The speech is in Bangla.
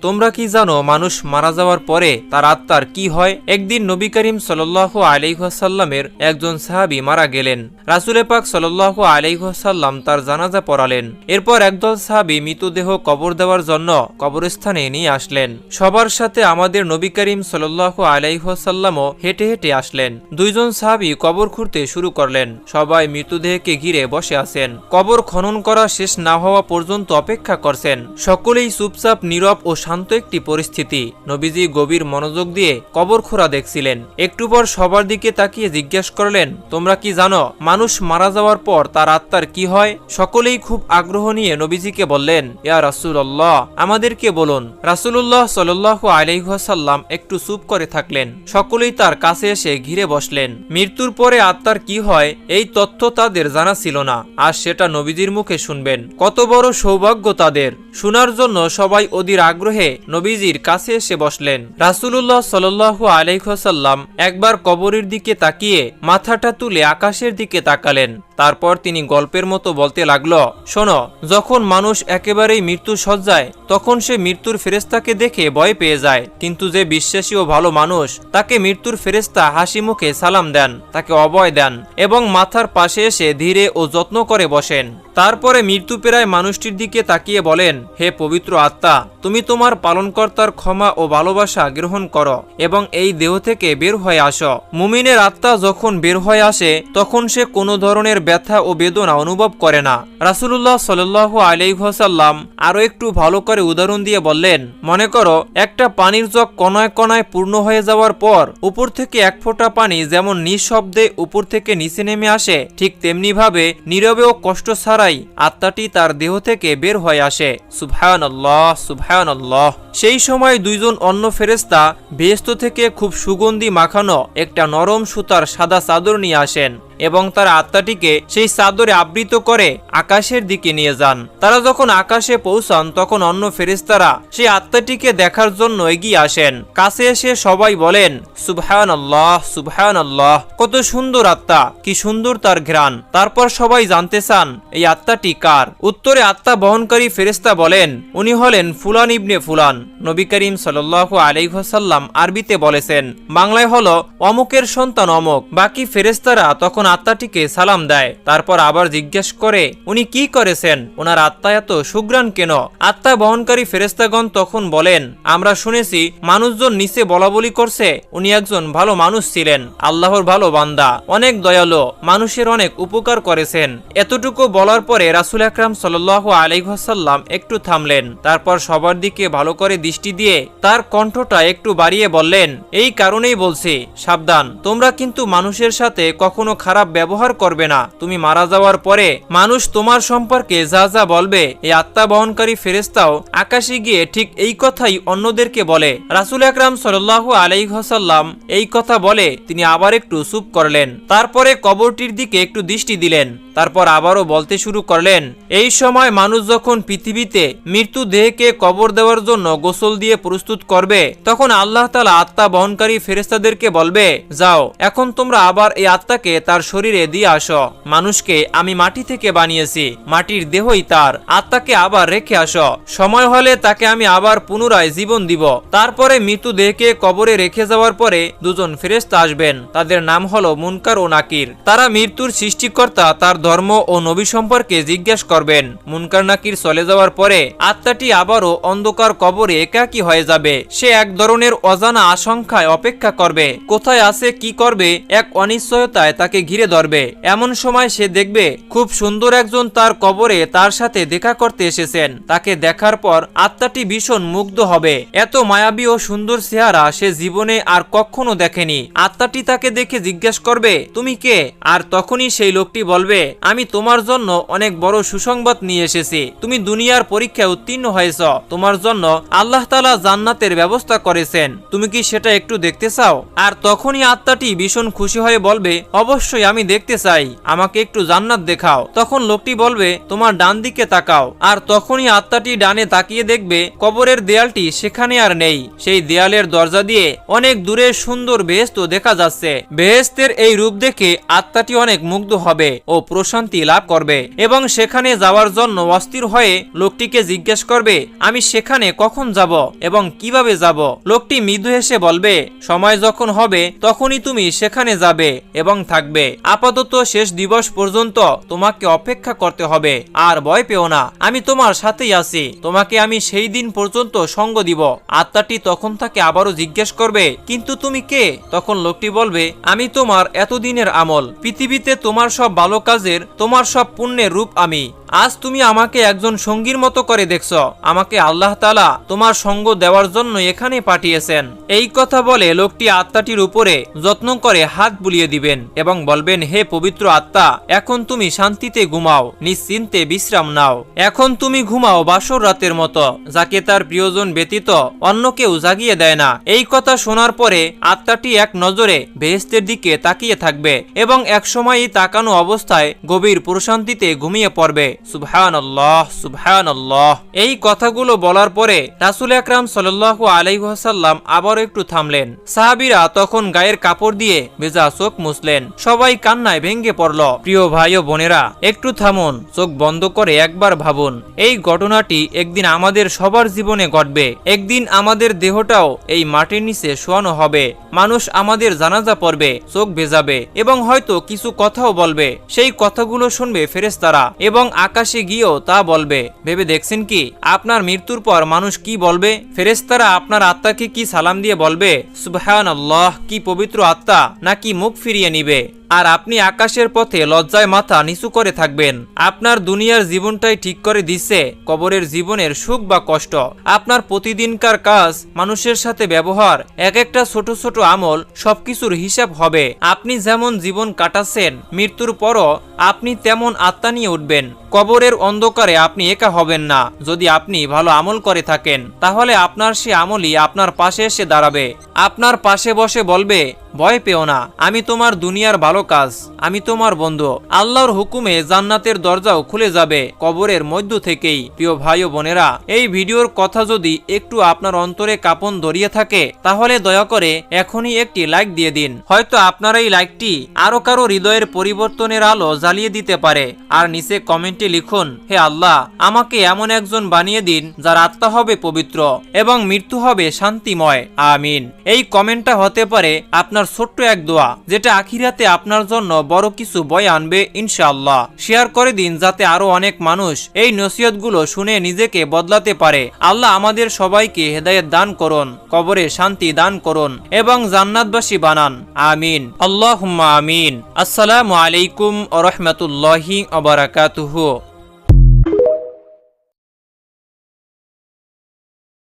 তোমরা কি জানো মানুষ মারা যাওয়ার পরে তার আত্মার কি হয়? একদিন নবী করিম সাল্লাল্লাহু আলাইহি ওয়াসাল্লামের একজন সাহাবী মারা গেলেন। রাসূল পাক সাল্লাল্লাহু আলাইহি ওয়াসাল্লাম তার জানাজা পড়ালেন। এরপর একদল সাহাবী মৃতদেহ কবর দেওয়ার জন্য কবরস্থানে নিয়ে আসলেন। সবার সাথে আমাদের নবী করিম সাল্লাল্লাহু আলাইহি ওয়াসাল্লামও হেঁটে হেঁটে আসলেন। দুইজন সাহাবী কবর খুঁড়তে শুরু করলেন। সবাই মৃতদেহকে ঘিরে বসে আছেন। কবর খনন করা শেষ না হওয়া পর্যন্ত অপেক্ষা করছেন। সকলেই চুপচাপ নীরব ও শান্ত একটি পরিস্থিতি। নবীজি গভীর মনোযোগ দিয়ে কবর খোঁড়া দেখছিলেন। একটু পর সবার দিকে তাকিয়ে জিজ্ঞেস করলেন, তোমরা কি জানো মানুষ মারা যাওয়ার পর তার আত্মার কি হয়? সকলেই খুব আগ্রহ নিয়ে নবীজিকে বললেন, ইয়া রাসূলুল্লাহ, আমাদেরকে বলুন। রাসূলুল্লাহ সাল্লাল্লাহু আলাইহি ওয়াসাল্লাম একটু চুপ করে থাকলেন। সকলেই তার কাছে এসে ঘিরে বসলেন। মৃত্যুর পরে আত্মার কি হয় এই তথ্য তাদের জানা ছিল না, আর সেটা নবীজির মুখে শুনবেন। কত বড় সৌভাগ্য তাদের! শোনার জন্য সবাই অধীর আগ্রহে নবীজির কাছে এসে বসলেন। রাসূলুল্লাহ সাল্লাল্লাহু আলাইহি ওয়াসাল্লাম একবার কবরের দিকে তাকিয়ে মাথাটা তুলে আকাশের দিকে তাকালেন। তারপর তিনি গল্পের মতো বলতে লাগলো, শোনো, যখন মানুষ একেবারেই মৃত্যু সজ্জায় তখন সে মৃত্যুর ফেরেশতাকে দেখে ভয় পেয়ে যায়, কিন্তু যে বিশ্বাসী ও ভালো মানুষ তাকে মৃত্যুর ফেরেশতা হাসি মুখে সালাম দেন, তাকে অভয় দেন এবং মাথার পাশে এসে ধীরে ও যত্ন করে বসেন। তারপরে মৃত্যুপেরায় মানুষটির দিকে তাকিয়ে বলেন, হে পবিত্র আত্মা, তুমি তোমার পালনকর্তার ক্ষমা ও ভালোবাসা গ্রহণ করো এবং এই দেহ থেকে বের হয়ে আসো। মুমিনের আত্মা যখন বের হয়ে আসে তখন সে কোনো ধরনের ব্যথা ও বেদনা অনুভব করে না। রাসূলুল্লাহ সাল্লাল্লাহু আলাইহি ওয়াসাল্লাম আরো একটু ভালো করে উদাহরণ দিয়ে বললেন, মনে করো একটা পানির জগ কণায় কণায় পূর্ণ হয়ে যাওয়ার পর উপর থেকে এক ফোঁটা পানি যেমন নিঃশব্দে উপর থেকে নিচে নেমে আসে, ঠিক তেমনি ভাবে নীরবে ও কষ্ট ছাড়াই আত্মাটি তার দেহ থেকে বের হয়ে আসে। সুবহানাল্লাহ, সুবহানাল্লাহ। সেই সময় দুইজন অন্য ফেরেশতা বেহেশত থেকে খুব সুগন্ধি মাখানো একটা নরম সুতার সাদা চাদর নিয়ে আসেন এবং তার আত্মাটিকে সেই চাদরে আবৃত করে আকাশের দিকে নিয়ে যান। তারা যখন আকাশে পৌঁছান তখন অন্য ফেরেশতারা সেই আত্মাটিকে দেখার জন্য এগিয়ে আসেন। কাছে এসে সবাই বলেন, সুবহানাল্লাহ, সুবহানাল্লাহ, কত সুন্দর আত্মা, কি সুন্দর তার ঘ্রাণ। তারপর সবাই জানতে চান এই আত্মাটি কার? উত্তরে আত্মা বহনকারী ফেরেশতা বলেন, উনি হলেন ফুলান ইবনে ফুলান। নবী করিম সাল্লাল্লাহু আলাইহি ওয়াসাল্লাম আরবিতে বলেছেন, বাংলায় হলো অমুকের সন্তান অমুক। বাকি ফেরেশতারা তখন আত্মাটিকে সালাম দেয়। তারপর আবার জিজ্ঞেস করে, উনি কি করেছেন? ওনার আত্মা এত সুগ্রাণ কেন? আত্মা বহনকারী ফেরেশতাগণ তখন বলেন, আমরা শুনেছি মানুষজন নিচে বলাবলি করছে উনি একজন ভালো মানুষ ছিলেন, আল্লাহর ভালো বান্দা, অনেক দয়ালু, মানুষের অনেক উপকার করেছেন। এতটুকু বলার পরে রাসূল আকরাম সাল্লাল্লাহু আলাইহি ওয়াসাল্লাম একটু থামলেন। তারপর সবার দিকে ভালো করে দৃষ্টি দিয়ে তার কণ্ঠটা একটু বাড়িয়ে বললেন, এই কারণেই বলছি, সাবধান, তোমরা কিন্তু মানুষের সাথে কখনো খারাপ ব্যবহার করবে না। তুমি মারা যাওয়ার পরে মানুষ তোমার সম্পর্কে যা যা বলবে এই আত্মা বহনকারী ফেরেশতাও আকাশে গিয়ে ঠিক এই কথাই অন্যদেরকে বলে। রাসূল আকরাম সাল্লাল্লাহু আলাইহি ওয়াসাল্লাম এই কথা বলে তিনি আবার একটু চুপ করলেন। তারপরে কবরটির দিকে একটু দৃষ্টি দিলেন। তারপর আবারও বলতে শুরু করলেন, এই সময় মানুষ যখন পৃথিবীতে মৃত্যু দেহকে কবর দেওয়ার জন্য গোসল দিয়ে প্রস্তুত করবে তখন আল্লাহ তাআলা আত্মা বহনকারী ফেরেশতাদেরকে বলবে, যাও, এখন তোমরা আবার এই আত্মাকে তার শরীরে দিয়ে আসো। মানুষকে আমি মাটি থেকে বানিয়েছি, মাটির দেহই তার, আত্মাকে আবার রেখে আসো। সময় হলে তাকে আমি আবার পুনরায় জীবন দিব। তারপরে মৃত্যু দেহকে কবরে রেখে যাওয়ার পরে দুজন ফেরেশতা আসবেন। তাদের নাম হলো মুনকার ও নাকির। তারা মৃত্যুর সৃষ্টিকর্তা তার ধর্ম ও নবী সম্পর্কে জিজ্ঞেস করবেন। মুনকার নাকির চলে যাওয়ার পরে আত্মাটি আবারও অন্ধকার কবরে একাকী হয়ে যাবে। সে এক ধরনের অজানা আশঙ্কায় অপেক্ষা করবে, কোথায় আছে, কি করবে, এক অনিশ্চয়তায় তাকে ঘিরে ধরবে। এমন সময় সে দেখবে খুব সুন্দর একজন তার কবরে তার সাথে দেখা করতে এসেছেন। তাকে দেখার পর আত্মাটি ভীষণ মুগ্ধ হবে। এত মায়াবী ও সুন্দর চেহারা সে জীবনে আর কখনো দেখেনি। আত্মাটি তাকে দেখে জিজ্ঞেস করবে, তুমি কে? আর তখনই সেই লোকটি বলবে, আমি তোমার জন্য অনেক বড় সুসংবাদ নিয়ে এসেছি। তুমি দুনিয়ার পরীক্ষায় উত্তীর্ণ হয়েছ, তোমার জন্য আল্লাহ তাআলা জান্নাতের ব্যবস্থা করেছেন, তুমি কি সেটা একটু দেখতে চাও? আর তখনই আত্মাটি ভীষণ খুশি হয়ে বলবে, অবশ্যই আমি দেখতে চাই, আমাকে একটু জান্নাত দেখাও। তখন লোকটি বলবে, তোমার ডান দিকে তাকাও। আর তখনই আত্মাটি ডানে তাকিয়ে দেখবে কবরের দেয়ালটি সেখানে আর নেই। সেই দেয়ালের দরজা দিয়ে অনেক দূরে সুন্দর বেহেশত দেখা যাচ্ছে। বেহেশতের এই রূপ দেখে আত্মাটি অনেক মুগ্ধ হবে ও প্রশান্তি লাভ করবে এবং সেখানে যাওয়ার জন্য অস্থির হয়ে লোকটিকে জিজ্ঞেস করবে, আমি সেখানে কখন যাব এবং কিভাবে যাব? লোকটি মৃদু হেসে বলবে, সময় যখন হবে তখনই তুমি সেখানে যাবে এবং থাকবে। আপাতত শেষ দিবস পর্যন্ত তোমাকে অপেক্ষা করতে হবে। আর ভয় পেও না, আমি তোমার সাথেই আছি, তোমাকে আমি সেই দিন পর্যন্ত সঙ্গ দিব। আত্মাটি তখন তাকে আবারও জিজ্ঞেস করবে, কিন্তু তুমি কে? তখন লোকটি বলবে, আমি তোমার এতদিনের আমল, পৃথিবীতে তোমার সব ভালো কাজের, তোমার সব পুণ্যের রূপ আমি। আজ তুমি আমাকে একজন সঙ্গীর মতো করে দেখছ, আমাকে আল্লাহ তাআলা তোমার সঙ্গ দেওয়ার জন্য এখানে পাঠিয়েছেন। এই কথা বলে লোকটি আত্মাটির উপরে যত্ন করে হাত বুলিয়ে দিবেন এবং বলবেন, হে পবিত্র আত্মা, এখন তুমি শান্তিতে ঘুমাও, নিশ্চিন্তে বিশ্রাম নাও। এখন তুমি ঘুমাও বাসর রাতের মতো, যাকে তার প্রিয়জন ব্যতীত অন্য কেউ জাগিয়ে দেয় না। এই কথা শোনার পরে আত্মাটি এক নজরে বেহেশতের দিকে তাকিয়ে থাকবে এবং এক সময়ই তাকানো অবস্থায় গভীর প্রশান্তিতে ঘুমিয়ে পড়বে। সুবহানাল্লাহ, সুবহানাল্লাহ। এই কথাগুলো বলার পরে রাসূল আকরাম সাল্লাল্লাহু আলাইহি ওয়াসাল্লাম আবার একটু থামলেন। সাহাবীরা তখন গায়ের কাপড় দিয়ে ভেজা চোখ মুছলেন। সবাই কান্নায় ভেঙে পড়ল। প্রিয় ভাই ও বোনেরা, একটু থামুন, চোখ বন্ধ করে একবার ভাবুন। এই ঘটনাটি একদিন আমাদের সবার জীবনে ঘটবে। একদিন আমাদের দেহটাও এই মাটির নিচে শোয়ানো হবে। মানুষ আমাদের জানাজা পড়বে, চোখ ভেজাবে এবং হয়তো কিছু কথাও বলবে। সেই কথাগুলো শুনবে ফেরেশতারা এবং আকাশে গিয়েও তা বলবে। ভেবে দেখছেন কি আপনার মৃত্যুর পর মানুষ কি বলবে? ফেরেশতারা আপনার আত্মাকে কি সালাম দিয়ে বলবে, সুবহানাল্লাহ, কি পবিত্র আত্মা, নাকি মুখ ফিরিয়ে নিবে? আর আপনি আকাশের পথে লজ্জায় মাথা নিচু করে থাকবেন। আপনার দুনিয়ার জীবনটাই ঠিক করে দিচ্ছে কবরের জীবনের সুখ বা কষ্ট। আপনার প্রতিদিনকার কাজ, মানুষের সাথে ব্যবহার, এক একটা ছোট ছোট আমল, সবকিছুর হিসাব হবে। আপনি যেমন জীবন কাটাচ্ছেন, মৃত্যুর পরও আপনি তেমন আত্মা নিয়ে উঠবেন। কবরের অন্ধকারে আপনি একা হবেন না। যদি আপনি ভালো আমল করে থাকেন, তাহলে আপনার সে আমলই আপনার পাশে এসে দাঁড়াবে, আপনার পাশে বসে বলবে, ভয় পেও না, আমি তোমার দুনিয়ার ভালো কাজ, আমি তোমার বন্ধু। আল্লাহর হুকুমে জান্নাতের দরজাও খুলে যাবে কবরের মধ্য থেকেই। প্রিয় ভাই ও বোনেরা, এই ভিডিওর কথা যদি একটু আপনার অন্তরে কাঁপন ধরিয়ে থাকে, তাহলে দয়া করে এখনই একটি লাইক দিয়ে দিন। হয়তো আপনার এই লাইকটি আরো কারো হৃদয়ের পরিবর্তনের আলো জ্বালিয়ে দিতে পারে। আর নিচে কমেন্টে লিখুন, হে আল্লাহ, আমাকে এমন একজন বানিয়ে দিন যার আত্মা হবে পবিত্র এবং মৃত্যু হবে শান্তিময়, আমিন। এই কমেন্টটা হতে পারে আপনার ছোট্ট এক দোয়া, যেটা আখিরাতে আপনার জন্য বড় কিছু বয়ে আনবে ইনশাআল্লাহ। শেয়ার করে দিন যাতে আরো অনেক মানুষ এই নসিহতগুলো শুনে নিজেকে বদলাতে পারে। আল্লাহ আমাদের সবাইকে হেদায়েত দান করুন, কবরে শান্তি দান করুন এবং জান্নাতবাসী বানান, আমিন। আল্লাহুম্মা আমিন। আসসালামু আলাইকুম ওয়া রাহমাতুল্লাহি ওয়া বারাকাতুহু।